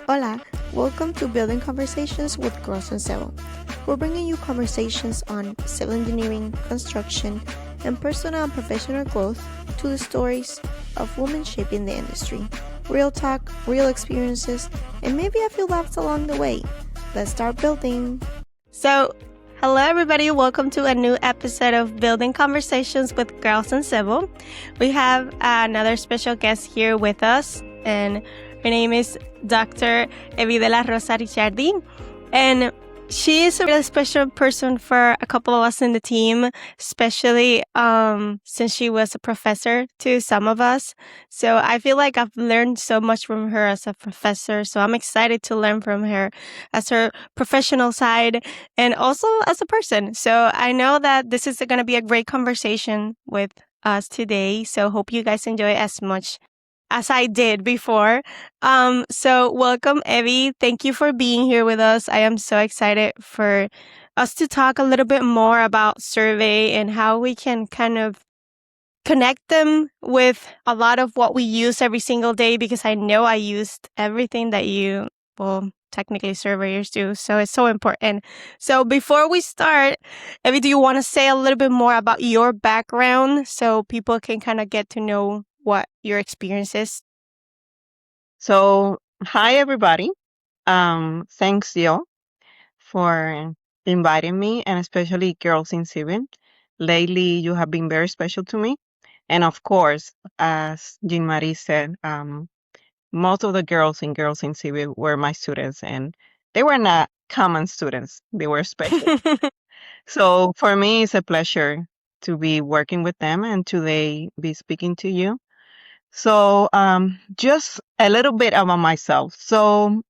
Hola, welcome to Building Conversations with Girls in Civil. We're bringing you conversations on civil engineering, construction, and personal and professional growth to the stories of women shaping the industry. Real talk, real experiences, and maybe a few laughs along the way. Let's start building. So, hello everybody, welcome to a new episode of Building Conversations with Girls in Civil. We have another special guest here with us, and her name is Dr. Rosa Ricciardi, and she is a really special person for a couple of us in the team, especially since she was a professor to some of us. So I feel like I've learned so much from her as a professor. So I'm excited to learn from her as her professional side and also as a person. So I know that this is going to be a great conversation with us today. So hope you guys enjoy as much as I did before. So welcome, Evie. Thank you for being here with us. I am so excited for us to talk a little bit more about survey and how we can kind of connect them with a lot of what we use every single day, because I know I used everything that technically surveyors do. So it's so important. So before we start, Evie, do you want to say a little bit more about your background so people can kind of get to know what your experience is? So, hi everybody. Thanks, Yo, for inviting me, and especially Girls in Civil. Lately, you have been very special to me. And of course, as Jean Marie said, most of the girls in Girls in Civil were my students, and they were not common students, they were special. So, for me, it's a pleasure to be working with them and today be speaking to you. So, just a little bit about myself. So,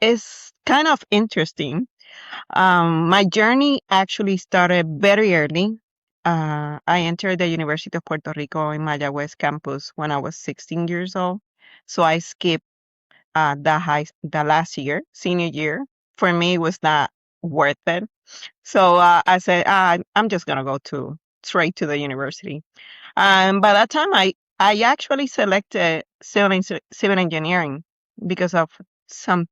it's kind of interesting. My journey actually started very early. I entered the University of Puerto Rico in Mayagüez campus when I was 16 years old. So I skipped the last year, senior year. For me, it was not worth it. So I said, I'm just gonna go to straight to the university. By that time, I actually selected civil engineering because of some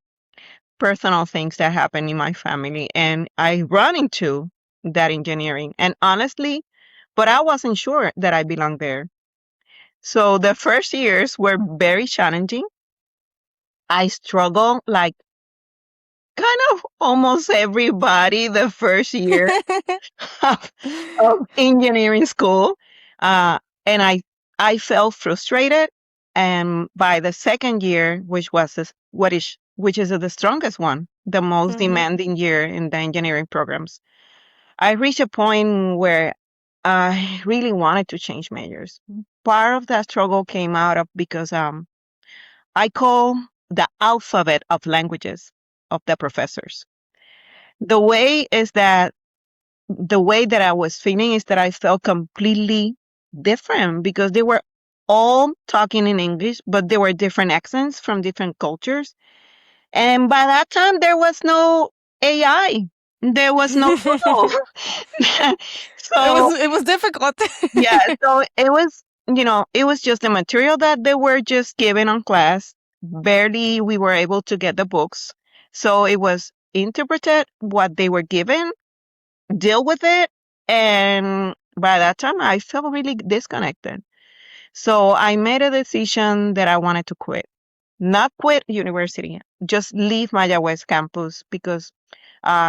personal things that happened in my family, and I run into that engineering. And honestly, but I wasn't sure that I belonged there. So the first years were very challenging. I struggled like kind of almost everybody the first year of, of engineering school. And I felt frustrated. And by the second year, which is the strongest one, the most demanding year in the engineering programs, I reached a point where I really wanted to change majors. Part of that struggle came out of because I call the alphabet of languages of the professors. The way is that the way that I was feeling is that I felt completely different because they were all talking in English, but there were different accents from different cultures. And by that time, there was no AI. There was no Google. So It was difficult. yeah, so it was just the material that they were just given on class. Barely we were able to get the books. So it was interpreted what they were given, deal with it. And by that time, I felt really disconnected. So I made a decision that I wanted to quit. Not quit university, just leave Mayagüez campus because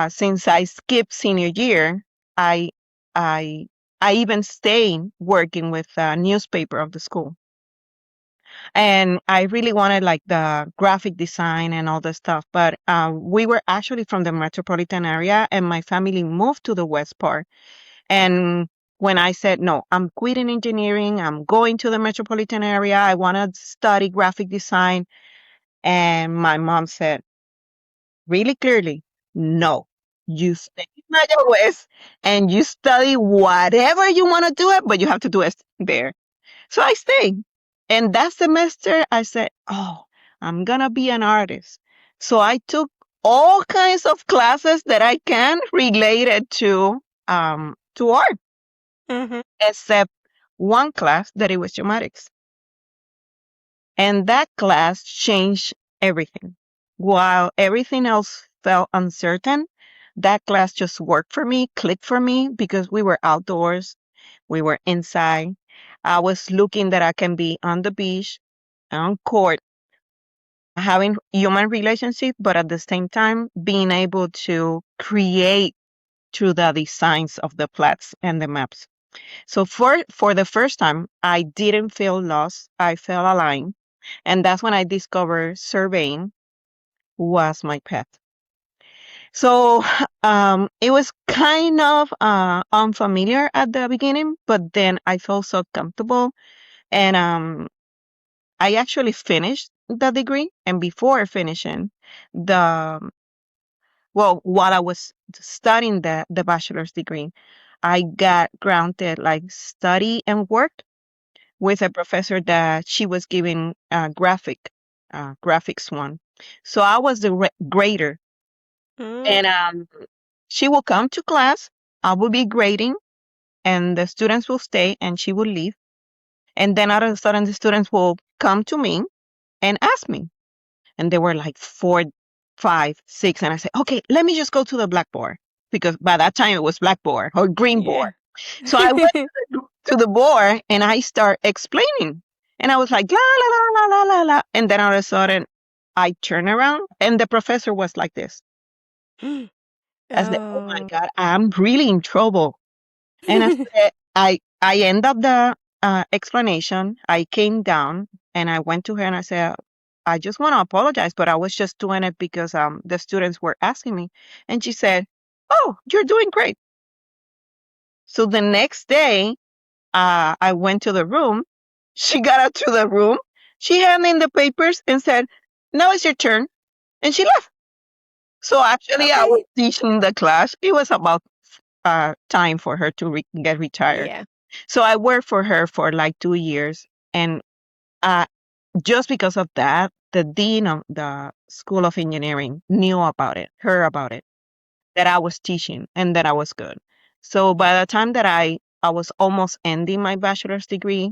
since I skipped senior year, I I I even stayed working with a newspaper of the school. And I really wanted like the graphic design and all the stuff. But we were actually from the metropolitan area, and my family moved to the west part. And when I said, no, I'm quitting engineering, I'm going to the metropolitan area, I want to study graphic design. And my mom said really clearly, no, you stay in Mayagüez and you study whatever you want to do it, but you have to do it there. So I stayed. And that semester, I said, oh, I'm going to be an artist. So I took all kinds of classes that I can related to art, except one class that it was dramatics. And that class changed everything while everything else felt uncertain, that class just worked for me, clicked for me because we were outdoors, we were inside. I was looking that I can be on the beach, on court, having human relationship, but at the same time being able to create through the designs of the plats and the maps. So for the first time, I didn't feel lost. I felt aligned, and that's when I discovered surveying was my path. So it was kind of unfamiliar at the beginning, but then I felt so comfortable, and I actually finished the degree. And before finishing the well, while I was studying the bachelor's degree, I got granted like study and work with a professor that she was giving graphics one. So I was the grader, Mm. and she will come to class. I will be grading, and the students will stay, and she will leave. And then all of a sudden, the students will come to me and ask me, and there were like four, five, six, and I said, okay, let me just go to the blackboard because by that time it was blackboard or green board. Yeah. So I went to the board and I start explaining, and I was like la la la la la la la, and then all of a sudden I turn around and the professor was like this, as the oh my Oh. god, I'm really in trouble. And I said, I end up the explanation. I came down and I went to her and I said, I just want to apologize, but I was just doing it because the students were asking me. And she said, oh, you're doing great. So the next day, I went to the room. She got out to the room. She handed in the papers and said, now it's your turn. And she left. So actually, I was Okay. teaching the class. It was about time for her to get retired. Yeah. So I worked for her for like 2 years. And uh, just because of that, the dean of the School of Engineering knew about it, heard about it, that I was teaching and that I was good. So by the time that I was almost ending my bachelor's degree,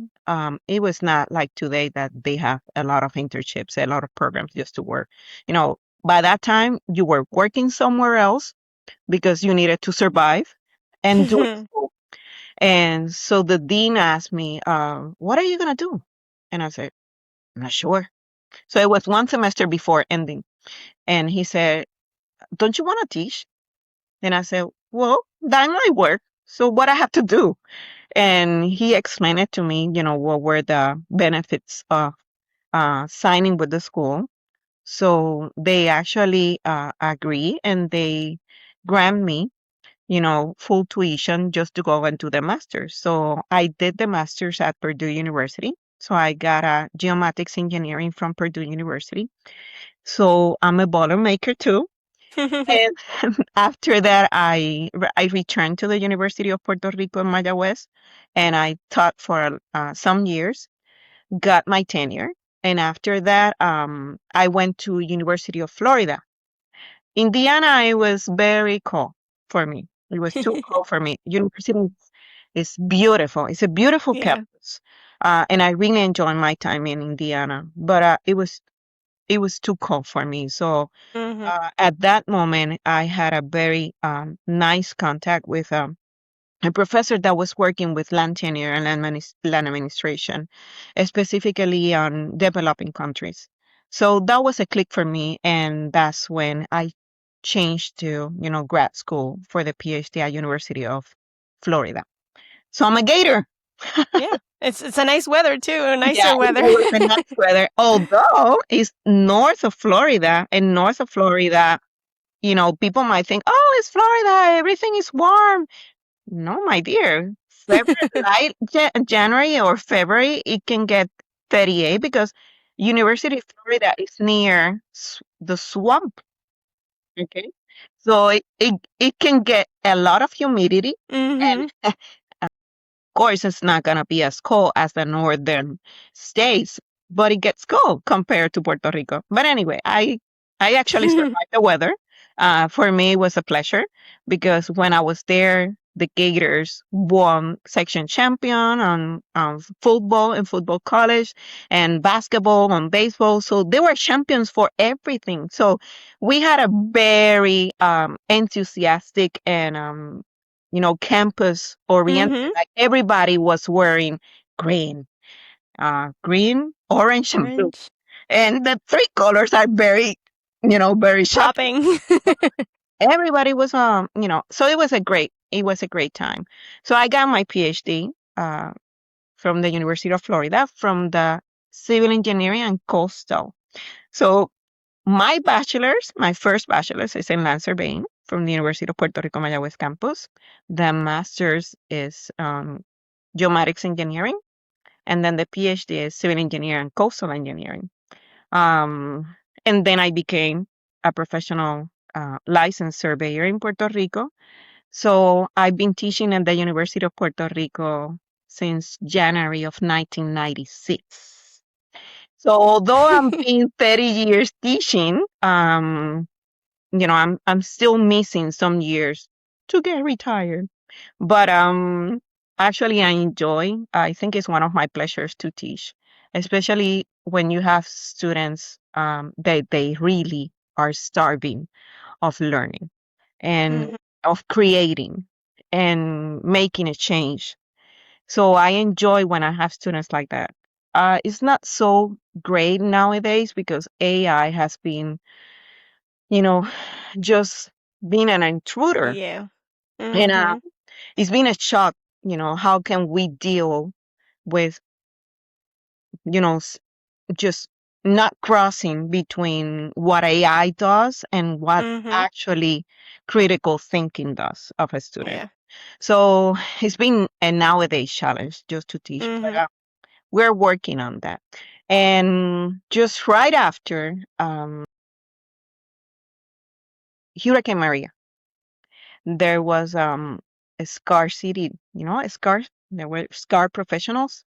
it was not like today that they have a lot of internships, a lot of programs just to work. You know, by that time you were working somewhere else because you needed to survive and do it. And so the dean asked me, what are you going to do? And I said, I'm not sure. So it was one semester before ending. And he said, don't you want to teach? And I said, well, that might work. So what I have to do? And he explained it to me, what were the benefits of signing with the school. So they actually agree and they grant me full tuition just to go and do the master's. So I did the master's at Purdue University. So I got a geomatics engineering from Purdue University. So I'm a boilermaker too. And after that, I returned to the University of Puerto Rico in Mayagüez, and I taught for some years, got my tenure. And after that, I went to University of Florida. Indiana, it was very cold for me. It was too cold for me. University is beautiful. It's a beautiful Yeah. campus, and I really enjoyed my time in Indiana. But it was too cold for me. So Mhm. at that moment, I had a very nice contact with a professor that was working with land tenure and land administration, specifically on developing countries. So that was a click for me, and that's when I changed to grad school for the PhD at University of Florida. So I'm a Gator. Yeah. It's a nice weather too, a Yeah, nicer it weather. was a nice weather. Although it's north of Florida, and north of Florida, people might think, oh, it's Florida, everything is warm. No, my dear. January or February, it can get 38 because University of Florida is near the swamp. Okay. So it can get a lot of humidity. And Mhm. of course, it's not going to be as cold as the northern states, but it gets cold compared to Puerto Rico. But anyway, I actually survived the weather. For me, it was a pleasure because when I was there, the Gators won section champion on football and football college and basketball and baseball. So they were champions for everything. So we had a very enthusiastic and campus oriented. Mm-hmm. Like everybody was wearing green, green, orange, and blue. Orange. And the three colors are very, very sharp. Popping. Everybody was so it was a great time. So I got my PhD from the University of Florida from the civil engineering and coastal. So my first bachelor's is in land surveying from the University of Puerto Rico Mayagüez campus. The master's is geomatics engineering, and then the PhD is civil engineering and coastal engineering. Um, and then I became a professional licensed surveyor in Puerto Rico. So I've been teaching at the University of Puerto Rico since January of 1996. So although I'm been 30 years teaching, I'm still missing some years to get retired. But actually I enjoy. I think it's one of my pleasures to teach, especially when you have students that they really are starving of learning and Mhm. of creating and making a change. So I enjoy when I have students like that. It's not so great nowadays because AI has been, you know, just being an intruder. Yeah. And Mm-hmm. it's been a shock, how can we deal with, you know, s- just not crossing between what AI does and what Mm-hmm. actually critical thinking does of a student. Yeah. So it's been a nowadays challenge just to teach, but Mm-hmm. we're working on that. And just right after Hurricane Maria, there was a scarcity, a scar. There were scar professionals,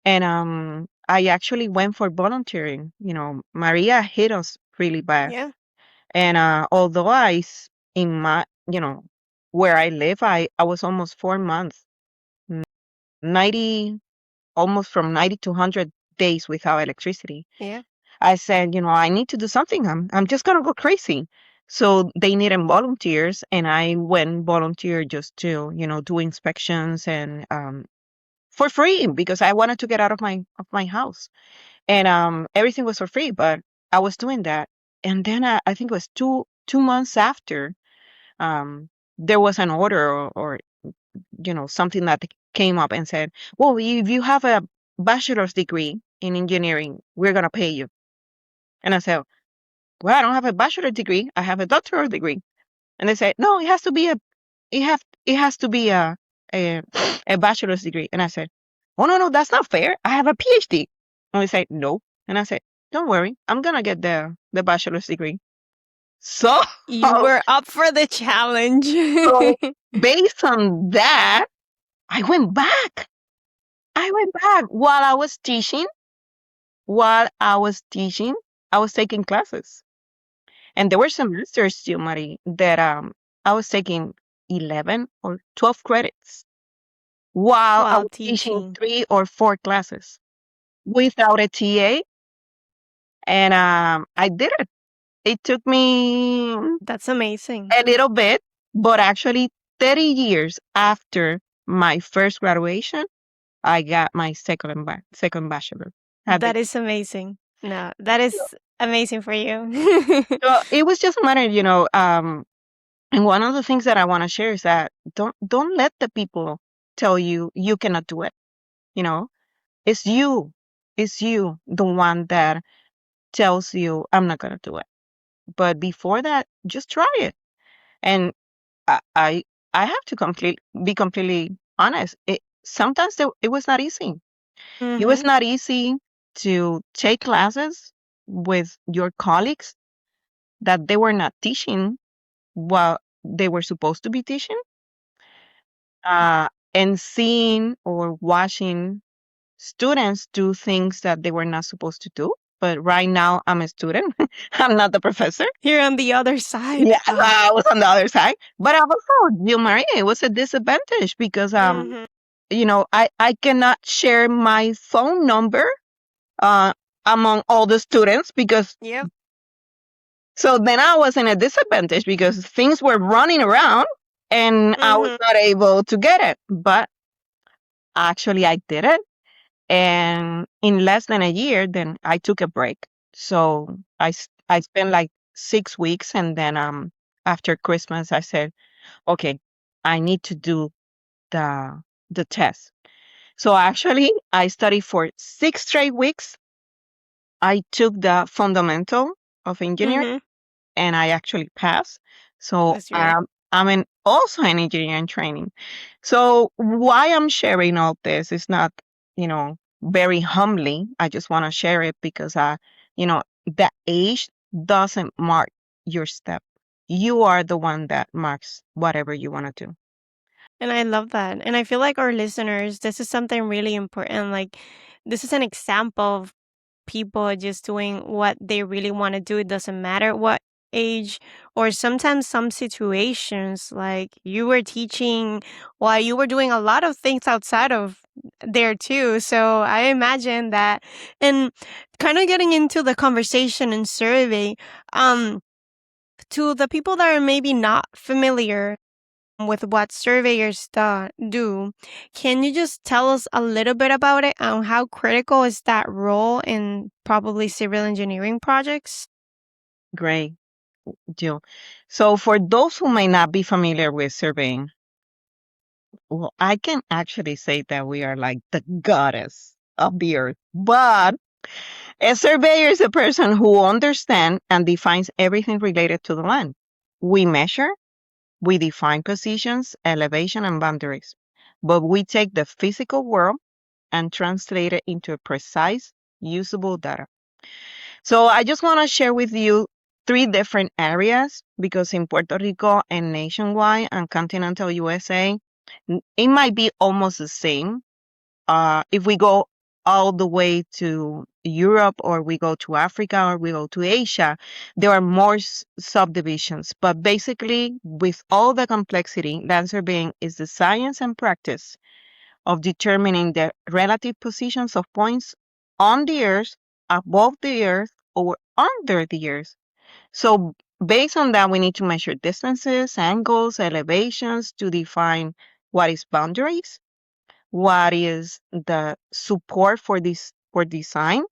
and I actually went for volunteering. Maria hit us really bad, Yeah. and although in my, where I live, I was almost 4 months, 90, almost from 90 to 100 days without electricity. Yeah. I said, I need to do something. I'm just gonna go crazy. So they needed volunteers, and I went volunteer just to, do inspections and for free because I wanted to get out of my house, and everything was for free. But I was doing that, and then I think it was two months after there was an order or something that came up and said, well, if you have a bachelor's degree in engineering, we're gonna pay you. And I said, well, I don't have a bachelor's degree. I have a doctoral degree. And they said, no, it has to be a a bachelor's degree. And I said, oh no, that's not fair. I have a PhD. And they said, no. And I said, don't worry, I'm gonna get the bachelor's degree. So You were up for the challenge. so based on that, I went back. I went back while I was teaching, I was taking classes. And there were semesters, too, Marie, that I was taking 11 or 12 credits while I While was teaching teaching. 3 or 4 classes without a TA. And I did it. It took me That's amazing. a little bit, but actually 30 years after my first graduation, I got my second bachelor. Have That it. is amazing. No, that is amazing for you. So it was just a matter, and one of the things that I want to share is that don't let the people tell you you cannot do it. You know, it's you, the one that tells you I'm not gonna do it. But before that, just try it. And I I, I have to be completely honest. Sometimes it was not easy. It was Mm-hmm. not easy to take classes with your colleagues that they were not teaching what they were supposed to be teaching, and seeing or watching students do things that they were not supposed to do, but right now I'm a student. I'm not the professor. You're on the other side. Yeah, I was on the other side. But I also, you Maria, it was a disadvantage because Mhm. I cannot share my phone number uh among all the students because Yep. so then I was in a disadvantage because things were running around and I was Mhm. not able to get it. But actually I did it. And in less than a year, then I took a break. So I spent like 6 weeks, and then after Christmas I said, okay, I need to do the the test. So actually I studied for 6 straight weeks. I took the fundamental of engineering Mhm. and I actually passed. So That's great. I'm also an engineering training. So why I'm sharing all this is not, very humbly. I just want to share it because, the age doesn't mark your step. You are the one that marks whatever you want to do. And I love that. And I feel like our listeners, this is something really important. Like, this is an example of people just doing what they really want to do. It doesn't matter what age, or sometimes some situations, like you were teaching while you were doing a lot of things outside of there too. So I imagine that. And kind of getting into the conversation and survey, um, to the people that are maybe not familiar with what surveyors do, can you just tell us a little bit about it and how critical is that role in probably civil engineering projects? Great, Jill. So for those who may not be familiar with surveying, well, I can actually say that we are like the goddess of the earth. But a surveyor is a person who understands and defines everything related to the land. We measure, we define positions, elevation, and boundaries. But we take the physical world and translate it into precise, usable data. So I just want to share with you three different areas because in Puerto Rico and nationwide and continental USA, it might be almost the same. If we go all the way to Europe or we go to Africa or we go to Asia, there are more subdivisions. But basically, with all the complexity, land surveying is the science and practice of determining the relative positions of points on the earth, above the earth, or under the earth. So based on that, we need to measure distances, angles, elevations to define what is boundaries, what is the support for this for design,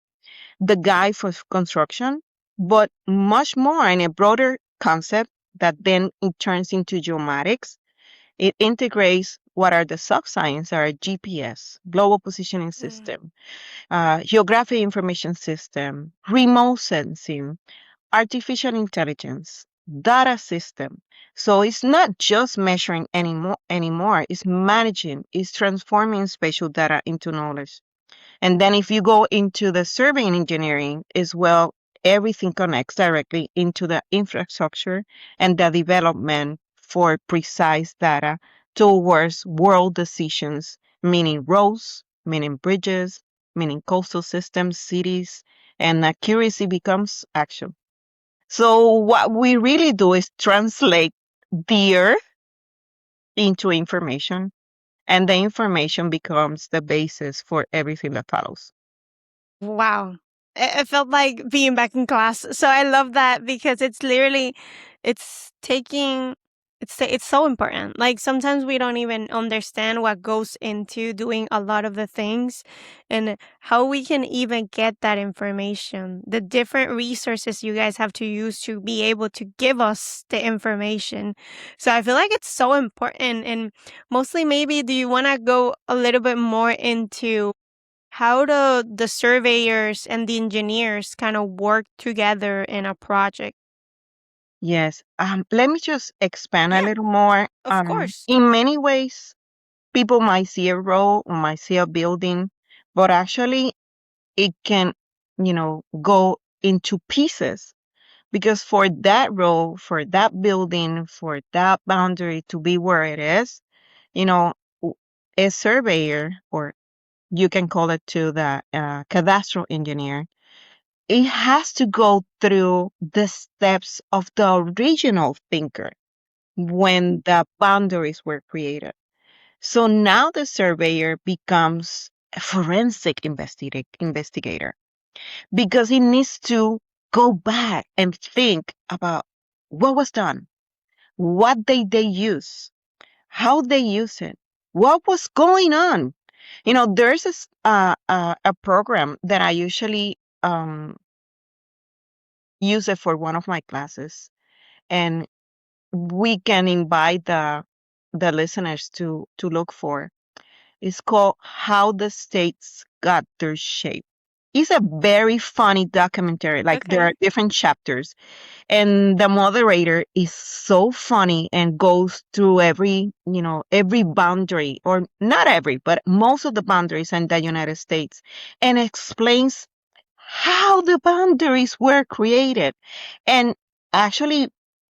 the guide for construction, but much more in a broader concept that then it turns into geomatics. It integrates what are the subscience, our GPS, global positioning Mm. system, geographic information system, remote sensing, artificial intelligence, data system. So it's not just measuring anymore, it's managing, it's transforming spatial data into knowledge. And then if you go into the surveying engineering as well, everything connects directly into the infrastructure and the development for precise data towards world decisions, meaning roads, meaning bridges, meaning coastal systems, cities, and accuracy becomes action. So what we really do is translate the earth into information, and the information becomes the basis for everything that follows. Wow. It felt like being back in class. So I love that because it's literally, it's taking, it's so important. Like sometimes we don't even understand what goes into doing a lot of the things and how we can even get that information. The different resources you guys have to use to be able to give us the information. So I feel like it's so important. And mostly maybe, do you want to go a little bit more into how do the surveyors and the engineers kind of work together in a project? Yes. Let me just expand a Yeah, little more. of course. In many ways, people might see a road or might see a building, but actually it can, go into pieces because for that road, for that building, for that boundary to be where it is, you know, w- a surveyor, or you can call it to the cadastral engineer, it has to go through the steps of the original thinker when the boundaries were created. So now the surveyor becomes a forensic investigator because he needs to go back and think about what was done, what they use, how they use it, what was going on. There's a program that I usually use it for one of my classes, and we can invite the listeners to look for. It's called How the States Got Their Shape. It's a very funny documentary. Like there Okay. are different chapters, and the moderator is so funny and goes through every boundary, or not every, but most of the boundaries in the United States, and explains how the boundaries were created. And actually,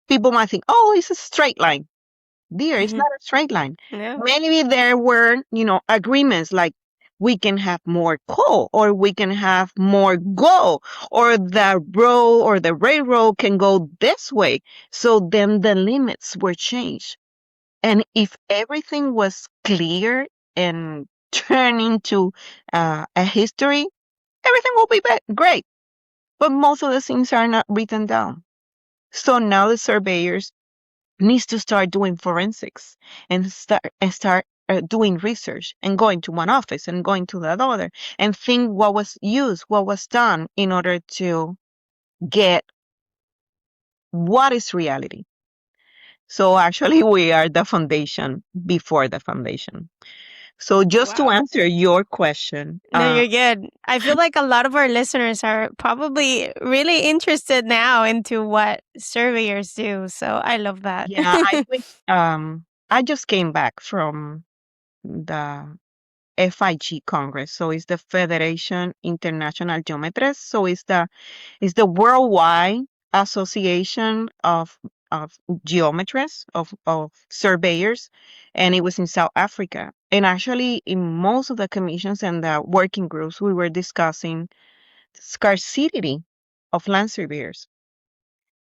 people might think, oh, it's a straight line. Dear, it's Mhm. not a straight line. No. Maybe there were, agreements like we can have more coal, or we can have more gold, or the road or the railroad can go this way. So then the limits were changed. And if everything was clear and turned into a history, everything will be great. But most of the things are not written down. So now the surveyors needs to start doing forensics and start doing research and going to one office and going to the other and think what was used, what was done in order to get what is reality. So actually, we are the foundation before the foundation. So just to Wow. answer your question, No, you're good. I feel like a lot of our listeners are probably really interested now into what surveyors do. So I love that. yeah, I just came back from the FIG Congress. So it's the Federation International Geometrists. So it's the worldwide association of geometrists, of surveyors, and it was in South Africa. And actually, in most of the commissions and the working groups, we were discussing scarcity of land surveyors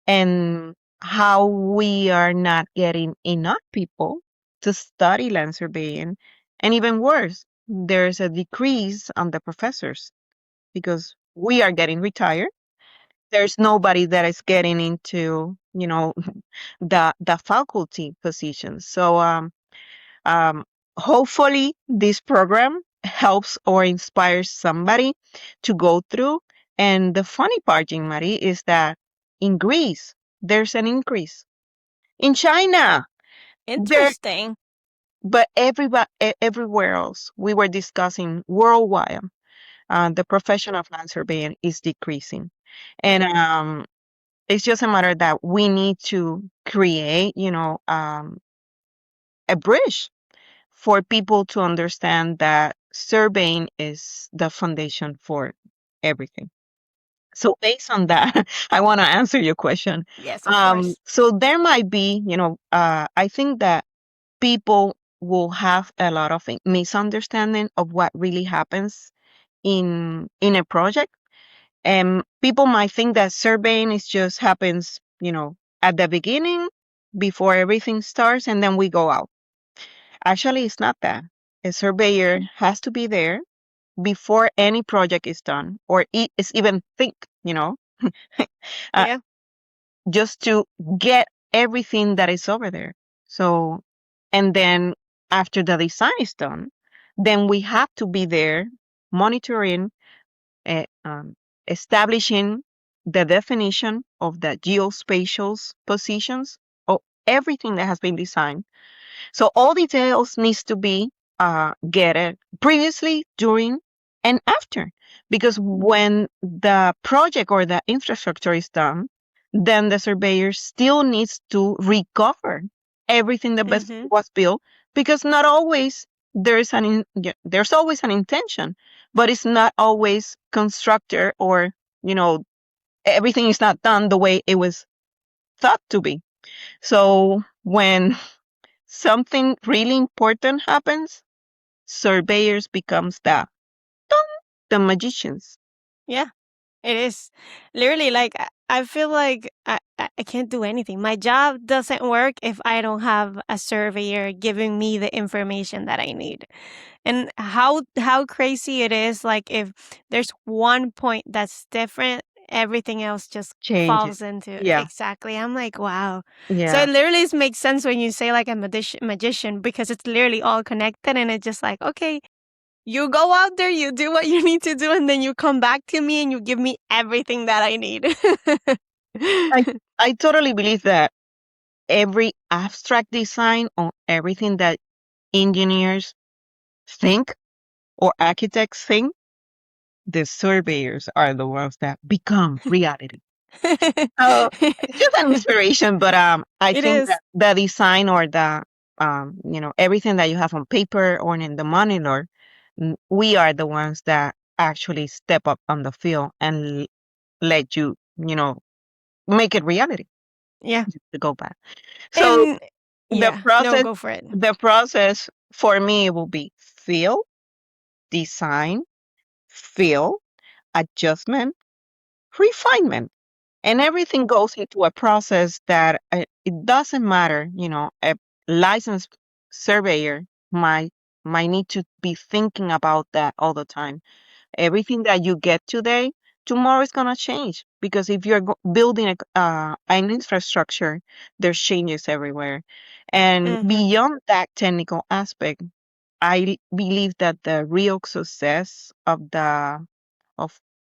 and how we are not getting enough people to study land surveying. And even worse, there's a decrease on the professors because we are getting retired. There's nobody that is getting into, the faculty positions. So um, hopefully this program helps or inspires somebody to go through. And the funny part, Jean Marie, is that in Greece there's an increase. In China there, Interesting. but everywhere else we were discussing worldwide, the profession of land surveying is decreasing. And it's just a matter that we need to create, a bridge for people to understand that surveying is the foundation for everything. So based on that, I want to answer your question. Yes, of course. So there might be, I think that people will have a lot of misunderstanding of what really happens in a project. And people might think that surveying is just happens, at the beginning before everything starts and then we go out. Actually, it's not that. A surveyor has to be there before any project is done or is even think, uh, Yeah. just to get everything that is over there. So, and then after the design is done, then we have to be there monitoring, uh, um, establishing the definition of the geospatial positions of everything that has been designed. So all details needs to be gathered previously, during, and after. Because when the project or the infrastructure is done, then the surveyor still needs to recover everything that Mhm. was built. Because not always there's always an intention, but it's not always constructed, or you know everything is not done the way it was thought to be. So when something really important happens, surveyors becomes the magicians. Yeah. It is literally like I feel like I can't do anything. My job doesn't work if I don't have a surveyor giving me the information that I need. And how crazy it is, like if there's one point that's different, everything else just Changes. falls into Yeah. exactly. I'm like, wow. So Yeah. it literally makes sense when you say like a magician because it's literally all connected and it's just like, okay, you go out there, you do what you need to do, and then you come back to me and you give me everything that I need. I I totally believe that every abstract design or everything that engineers think or architects think, the surveyors are the ones that become reality. Oh, it's just an inspiration, but I It think is. that the design or the everything that you have on paper or in the monitor, we are the ones that actually step up on the field and let you, make it reality Yeah. to go back. So And the yeah, no, process, go for it. the process for me will be feel, design, feel, adjustment, refinement. And everything goes into a process that it doesn't matter, a licensed surveyor might need to be thinking about that all the time. Everything that you get today, tomorrow is gonna change because if you're building an infrastructure, there's changes everywhere. And Mhm. beyond that technical aspect, I believe that the real success of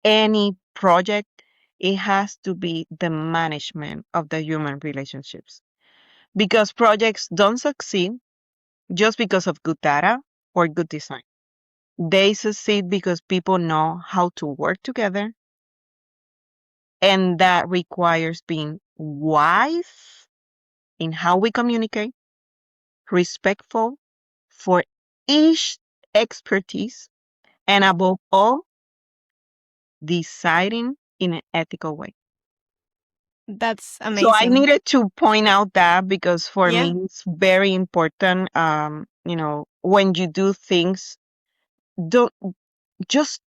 any project, it has to be the management of the human relationships. Because projects don't succeed just because of good data or good design. They succeed because people know how to work together, and that requires being wise in how we communicate, respectful for each expertise, and above all, deciding in an ethical way. That's So I amazing. needed to point out that because for Yeah. me it's very important. When you do things, don't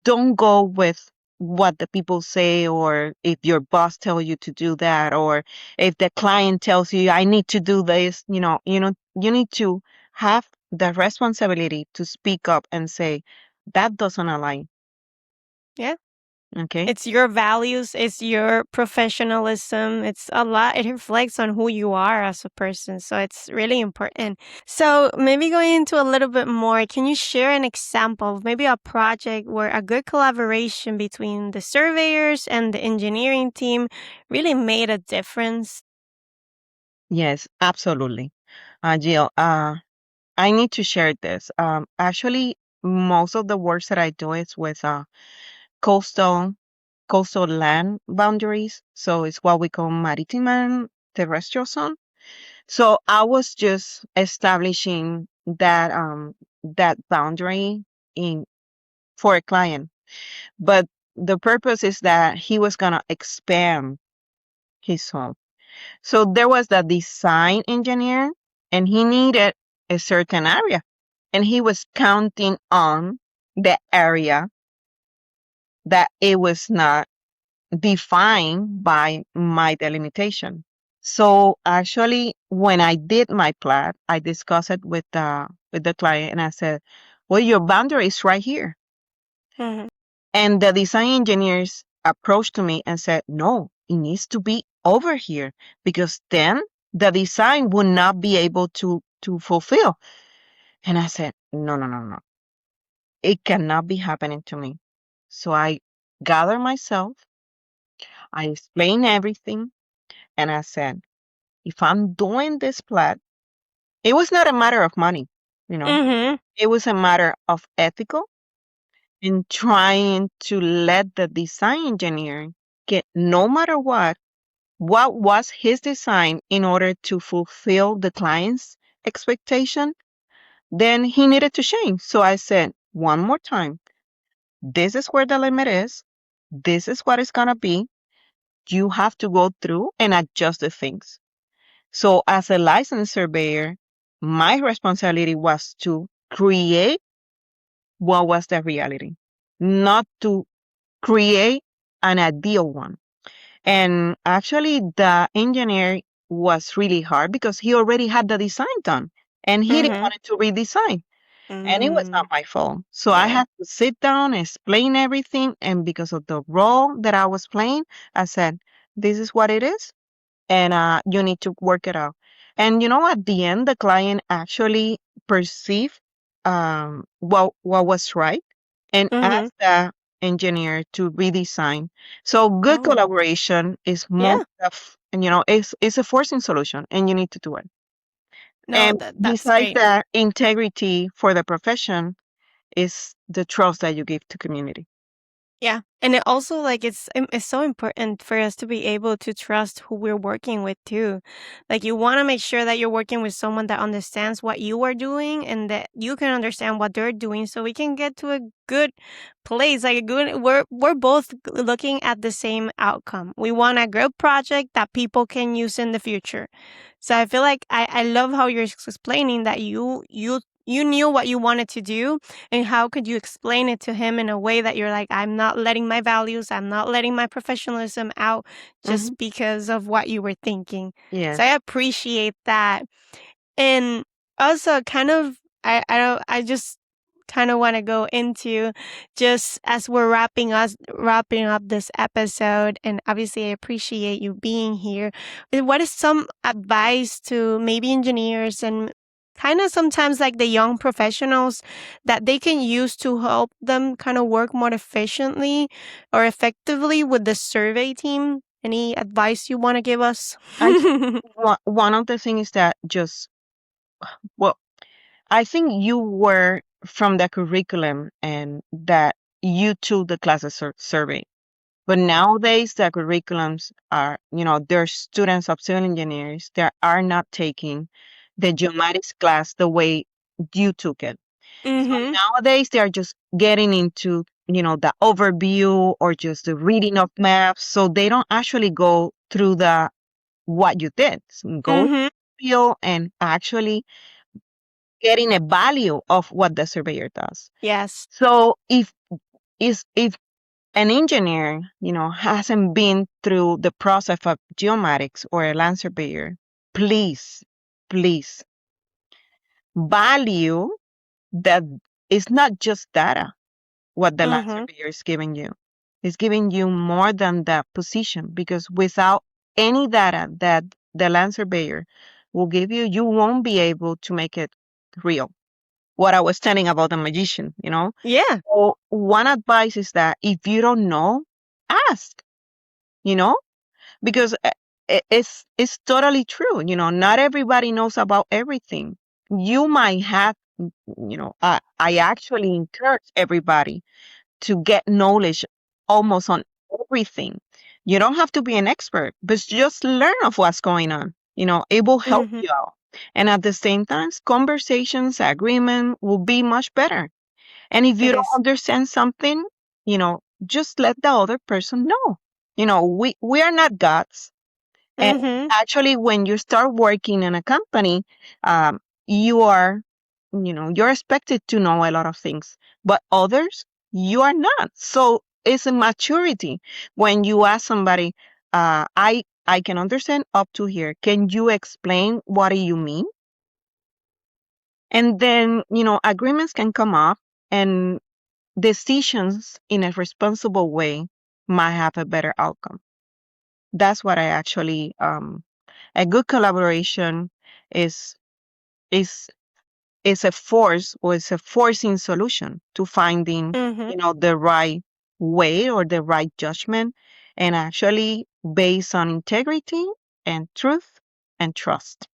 don't go with what the people say, or if your boss tells you to do that, or if the client tells you I need to do this. You need to have the responsibility to speak up and say that doesn't align. Yeah. Okay. It's your values, it's your professionalism. It's a lot. It reflects on who you are as a person. So it's really important. So maybe going into a little bit more, can you share an example of maybe a project where a good collaboration between the surveyors and the engineering team really made a difference? Yes, absolutely. Jill, I need to share this. Actually, most of the works that I do is with coastal coastal land boundaries. So it's what we call maritime and terrestrial zone. So I was just establishing that boundary in for a client, but the purpose is that he was gonna expand his home. So there was the design engineer, and he needed a certain area, and he was counting on the area that it was not defined by my delimitation. So actually, when I did my plat, I discussed it with the client, and I said, "Well, your boundary is right here." Hmm. And the design engineers approached to me and said, "No, it needs to be over here because then the design would not be able to fulfill." And I said, "No, no, no, no, it cannot be happening to me." So I gathered myself, I explained everything, and I said, if I'm doing this plat, it was not a matter of money, you know, Hmm. it was a matter of ethical and trying to let the design engineer get no matter what was his design in order to fulfill the client's expectation, then he needed to change. So I said, one more time, this is where the limit is. This is what it's going to be. You have to go through and adjust the things. So, as a licensed surveyor, my responsibility was to create what was the reality, not to create an ideal one. And actually, the engineer was really hard because he already had the design done and he didn't Mhm. want it to redesign. And it was not Mm. my fault. So I Yeah. had to sit down, explain everything. And because of the role that I was playing, I said, this is what it is. And you need to work it out. And at the end, the client actually perceived what was right and Mhm. asked the engineer to redesign. So good Oh. collaboration is most Yeah. of, it's a forcing solution, and you need to do it. No, And that's besides great. that, integrity for the profession is the trust that you give to community. Yeah. And it also like it's so important for us to be able to trust who we're working with too. Like you want to make sure that you're working with someone that understands what you are doing and that you can understand what they're doing so we can get to a good place. Like a good we're both looking at the same outcome. We want a good project that people can use in the future. So I feel like I love how you're explaining that you knew what you wanted to do and how could you explain it to him in a way that you're like, I'm not letting my values, I'm not letting my professionalism out Hmm. just because of what you were thinking. So Yes. I appreciate that. And also kind of I don't I just kind of want to go into just as we're wrapping up this episode, and obviously I appreciate you being here. What is some advice to maybe engineers and kind of sometimes like the young professionals that they can use to help them kind of work more efficiently or effectively with the survey team? Any advice you want to give us? I think one of the things is that well, I think you were from the curriculum and that you took the classes survey. But nowadays, the curriculums are, there's students of civil engineers that are not taking the geomatics class the way you took it. So Mhm. nowadays, they are just getting into, the overview or just the reading of maps. So they don't actually go through the what you did. So go Mhm. feel and actually getting a value of what the surveyor does. Yes. So if an engineer, hasn't been through the process of geomatics or a land surveyor, please, please value that it's not just data what the land Mhm. surveyor is giving you. It's giving you more than that position because without any data that the land surveyor will give you, you won't be able to make it real. What I was telling about the magician. Yeah. So one advice is that if you don't know, ask, you know, because it's totally true. Not everybody knows about everything. You might have, I actually encourage everybody to get knowledge almost on everything. You don't have to be an expert, but just learn of what's going on. It will help Mhm. you out. And at the same time, conversations, agreement will be much better. And if you It don't is. understand something, just let the other person know. We are not gods. And Mhm. actually, when you start working in a company, um, you are, you're expected to know a lot of things, but others, you are not. So it's a maturity when you ask somebody, I can understand up to here. Can you explain what do you mean? And then, agreements can come up and decisions in a responsible way might have a better outcome. That's what I actually a good collaboration is is is a force or is a forcing solution to finding Mhm. the right way or the right judgment and actually based on integrity and truth and trust.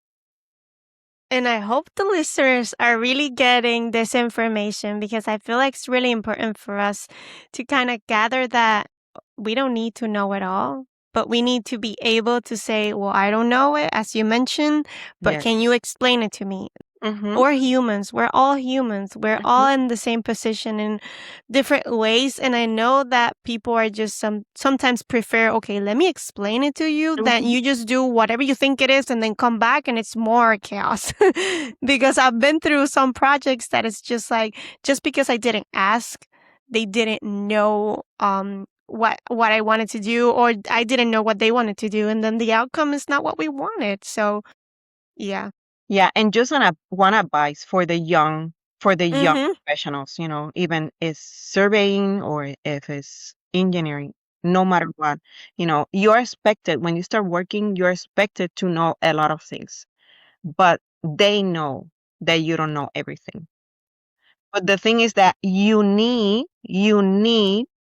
And I hope the listeners are really getting this information because I feel like it's really important for us to kind of gather that we don't need to know it all, but we need to be able to say, well, I don't know it, as you mentioned, but Yes. can you explain it to me? Mm-hmm. We're humans. We're all humans. We're Mm-hmm. all in the same position in different ways. And I know that people are just sometimes prefer, okay, let me explain it to you. Then Mm-hmm. you just do whatever you think it is and then come back and it's more chaos. Because I've been through some projects that it's just like, just because I didn't ask, they didn't know what I wanted to do, or I didn't know what they wanted to do, and then the outcome is not what we wanted. So yeah. Yeah, and just one advice for the young Mm-hmm. professionals, even is surveying or if it's engineering, no matter what, you're expected when you start working, you're expected to know a lot of things, but they know that you don't know everything. But the thing is that you need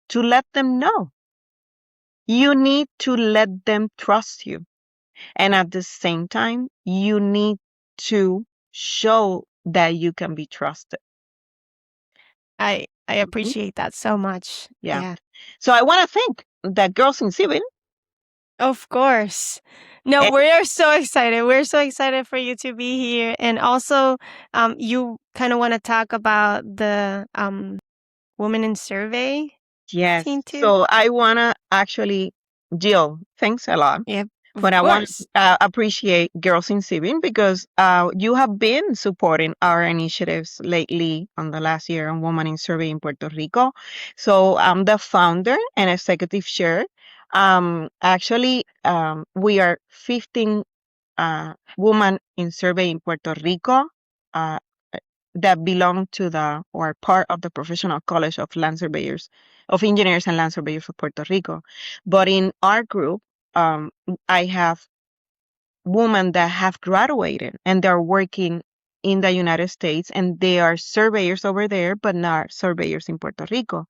to let them know. You need to let them trust you. And at the same time, you need to show that you can be trusted. I Mhm. appreciate that so much. Yeah. Yeah. So I want to thank the girls in civil. Of course. No, And we are so excited. We're so excited for you to be here. And also, you kind of want to talk about the Women in Survey yes, team too? so I want to actually, Jill, thanks a lot. Yep, But of I want course. to appreciate Girls in Civil because you have been supporting our initiatives lately on the last year on Women in Survey in Puerto Rico. So I'm the founder and executive chair. We are 15 women in survey in Puerto Rico uh, that belong to the or part of the Professional College of Land Surveyors, of Engineers and Land Surveyors of Puerto Rico. But in our group, um, I have women that have graduated and they're working in the United States and they are surveyors over there, but not surveyors in Puerto Rico.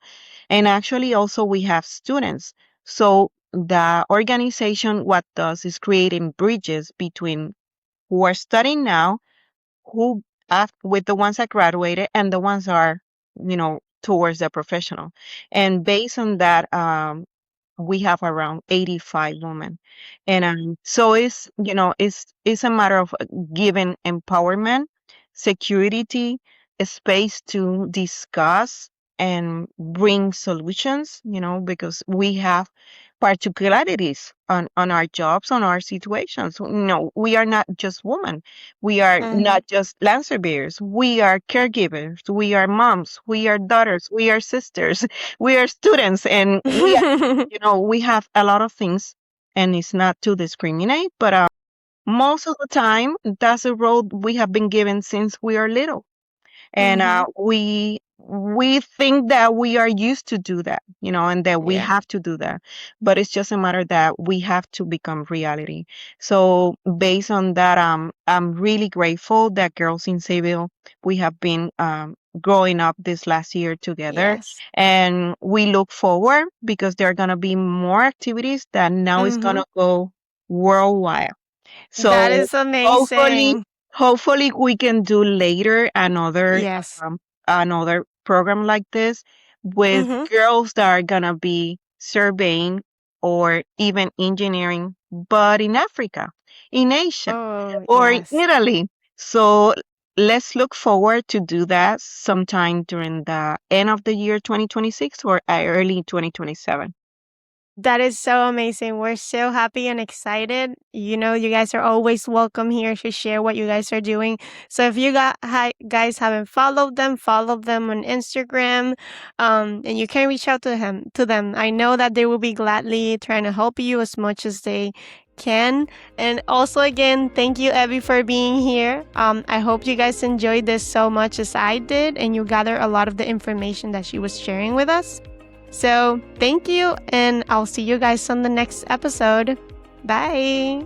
And actually, also, we have students. So the organization, what does is creating bridges between who are studying now, who with the ones that graduated and the ones are, towards the professional. And based on that, we have around 85 women. And so it's a matter of giving empowerment, security, a space to discuss and bring solutions, because we have particularities on our jobs, on our situations. We are not just women. We are Mm-hmm. not just land surveyors. We are caregivers. We are moms. We are daughters. We are sisters. We are students. And we have a lot of things, and it's not to discriminate, but most of the time, that's a road we have been given since we are little. And Mm-hmm. we think that we are used to do that, and that we Yeah. have to do that, but it's just a matter that we have to become reality. So based on that, I'm really grateful that Girls in Civil, we have been growing up this last year together, Yes. and we look forward because there are going to be more activities that now is going Mm-hmm. to go worldwide. That So is hopefully, amazing. hopefully we can do later Yes. another program like this with Mm-hmm. girls that are gonna be surveying or even engineering, but in Africa, in Asia, Oh, or in yes. Italy. So let's look forward to do that sometime during the end of the year 2026 or early 2027. That is so amazing. We're so happy and excited. You guys are always welcome here to share what you guys are doing. So if you guys haven't followed them, follow them on Instagram, and you can reach out to them. I know that they will be gladly trying to help you as much as they can. And also, again, thank you, Evie, for being here. I hope you guys enjoyed this so much as I did, and you gather a lot of the information that she was sharing with us. So, thank you, and I'll see you guys on the next episode. Bye.